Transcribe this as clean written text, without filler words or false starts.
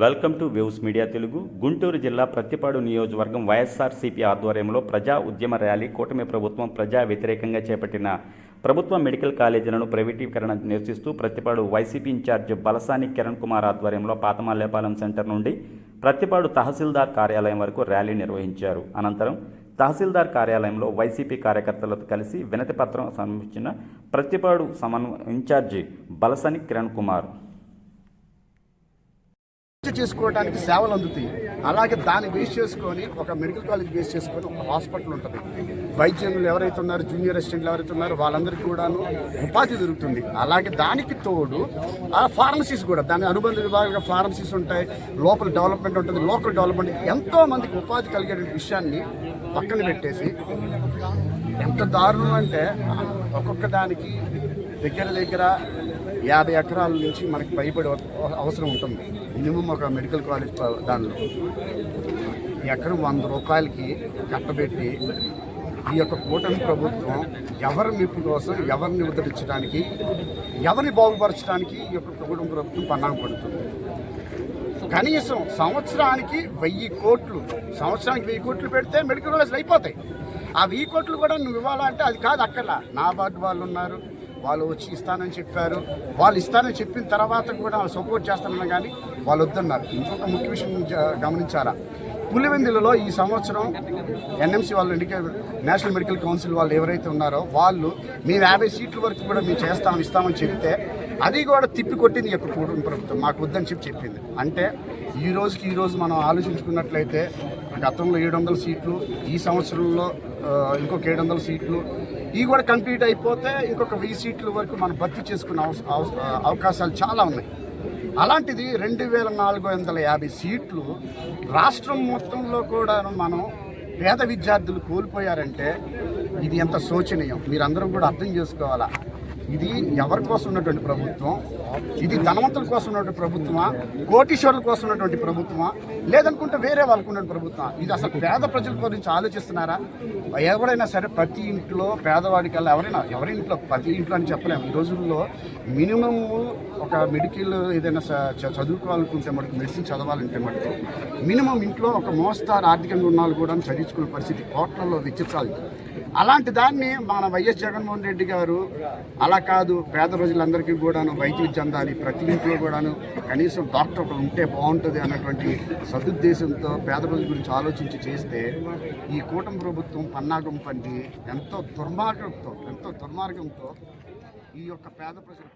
Welcome to waves media Telugu. Guntur జిల్లా ప్రత్తిపాడు నియోజకవర్గం వైఎస్ఆర్సీపీ ఆధ్వర్యంలో ప్రజా ఉద్యమ ర్యాలీ. కూటమి ప్రభుత్వం ప్రజా వ్యతిరేకంగా చేపట్టిన ప్రభుత్వ మెడికల్ కాలేజీలను ప్రైవేటీకరణ నిరసిస్తూ ప్రత్తిపాడు వైసీపీ ఇన్ఛార్జ్ బలసాని కిరణ్ కుమార్ ఆధ్వర్యంలో పాతమల్లేపాలెం సెంటర్ నుండి ప్రత్తిపాడు తహసీల్దార్ కార్యాలయం వరకు ర్యాలీ నిర్వహించారు. అనంతరం తహసీల్దార్ కార్యాలయంలో వైసీపీ కార్యకర్తలతో కలిసి వినతి పత్రం సమర్పించిన ప్రత్తిపాడు ఇన్ఛార్జి బలసాని కిరణ్ కుమార్. చేసుకోవడానికి సేవలు అందుతాయి. అలాగే దాన్ని బేస్ చేసుకొని ఒక మెడికల్ కాలేజ్ బేస్ చేసుకొని ఒక హాస్పిటల్ ఉంటుంది. వైద్యులు ఎవరైతే ఉన్నారో, జూనియర్ అసిస్టెంట్లు ఎవరైతే ఉన్నారో వాళ్ళందరికీ కూడాను ఉపాధి దొరుకుతుంది. అలాగే దానికి తోడు ఆ ఫార్మసీస్ కూడా, దాని అనుబంధ విభాగంగా ఫార్మసీస్ ఉంటాయి, లోపల డెవలప్మెంట్ ఉంటుంది, లోకల్ డెవలప్మెంట్, ఎంతో మందికి ఉపాధి కలిగే విషయాన్ని పక్కన పెట్టేసి ఎంత దారుణం అంటే ఒక్కొక్క దానికి దగ్గర 50 ఎకరాల నుంచి మనకి పైబడి అవసరం ఉంటుంది. మినిమం ఒక మెడికల్ కాలేజ్ దానిలో ఎకరం 100 రూపాయలకి కట్టబెట్టి ఈ యొక్క కూటమి ప్రభుత్వం ఎవరి మెప్పు కోసం, ఎవరిని ఉద్ధరించడానికి, ఎవరిని బాగుపరచడానికి ఈ యొక్క కూటమి ప్రభుత్వం పన్నాగం పడుతుంది. కనీసం సంవత్సరానికి 1000 కోట్లు, సంవత్సరానికి 1000 కోట్లు పెడితే మెడికల్ కాలేజీలు అయిపోతాయి. ఆ 1000 కోట్లు కూడా నువ్వు ఇవ్వాలంటే అది కాదు. అక్కర్లా, నాబార్డు వాళ్ళు ఉన్నారు, వాళ్ళు వచ్చి ఇస్తానని చెప్పారు. వాళ్ళు ఇస్తానని చెప్పిన తర్వాత కూడా వాళ్ళు సపోర్ట్ చేస్తానన్నా కానీ వాళ్ళు వద్దన్నారు. ఇంకొక ముఖ్య విషయం గమనించాలా, పులివెందులలో ఈ సంవత్సరం ఎన్ఎంసీ వాళ్ళు, నేషనల్ మెడికల్ కౌన్సిల్ వాళ్ళు ఎవరైతే ఉన్నారో వాళ్ళు మేము 50 సీట్ల వరకు కూడా మేము ఇస్తామని చెప్తే అది కూడా తిప్పికొట్టింది యొక్క కూటమి ప్రభుత్వం. మాకు వద్దని చెప్పింది. అంటే ఈ రోజు మనం ఆలోచించుకున్నట్లయితే గతంలో 700 సీట్లు, ఈ సంవత్సరంలో ఇంకొక 700 సీట్లు, ఇవి కూడా కంప్లీట్ అయిపోతే ఇంకొక 1000 సీట్ల వరకు మనం భర్తీ చేసుకునే అవకాశాలు చాలా ఉన్నాయి. అలాంటిది 2450 సీట్లు రాష్ట్రం మొత్తంలో కూడా మనం పేద విద్యార్థులు కోల్పోయారంటే ఇది ఎంత శోచనీయం. మీరందరూ కూడా అర్థం చేసుకోవాలా. ఇది ఎవరి కోసం ఉన్నటువంటి ప్రభుత్వం? ఇది ధనవంతుల కోసం ఉన్నటువంటి ప్రభుత్వమా, కోటీశ్వరుల కోసం ఉన్నటువంటి ప్రభుత్వమా, లేదనుకుంటే వేరే వాళ్ళకు ఉన్నటువంటి ప్రభుత్వమా? ఇది అసలు పేద ప్రజల గురించి ఆలోచిస్తున్నారా? ఎవరైనా సరే ప్రతి ఇంట్లో పేదవాడికల్లా ఎవరి ఇంట్లో ప్రతి ఇంట్లో అని చెప్పలేము. ఈ రోజుల్లో మినిమం ఒక మెడికల్ ఏదైనా చదువుకోవాలనుకుంటే మటుకు, మెడిసిన్ చదవాలంటే మటుకు మినిమం ఇంట్లో ఒక మోస్తారు ఆర్థికంగా ఉన్న వాళ్ళు కూడా చదివించుకునే పరిస్థితి కోట్లలో వెచ్చించాలి. అలాంటి దాన్ని మన వైఎస్ జగన్మోహన్ రెడ్డి గారు అలా కాదు, పేద ప్రజలందరికీ కూడాను వైద్య విద్య అందాలి, ప్రతి ఇంట్లో కూడాను కనీసం డాక్టర్ ఒకరు ఉంటే బాగుంటుంది అన్నటువంటి సదుద్దేశంతో పేద ప్రజల గురించి ఆలోచించి చేస్తే ఈ కూటమి ప్రభుత్వం పన్నాగం పండి ఎంతో దుర్మార్గంతో ఈ యొక్క పేద ప్రజలు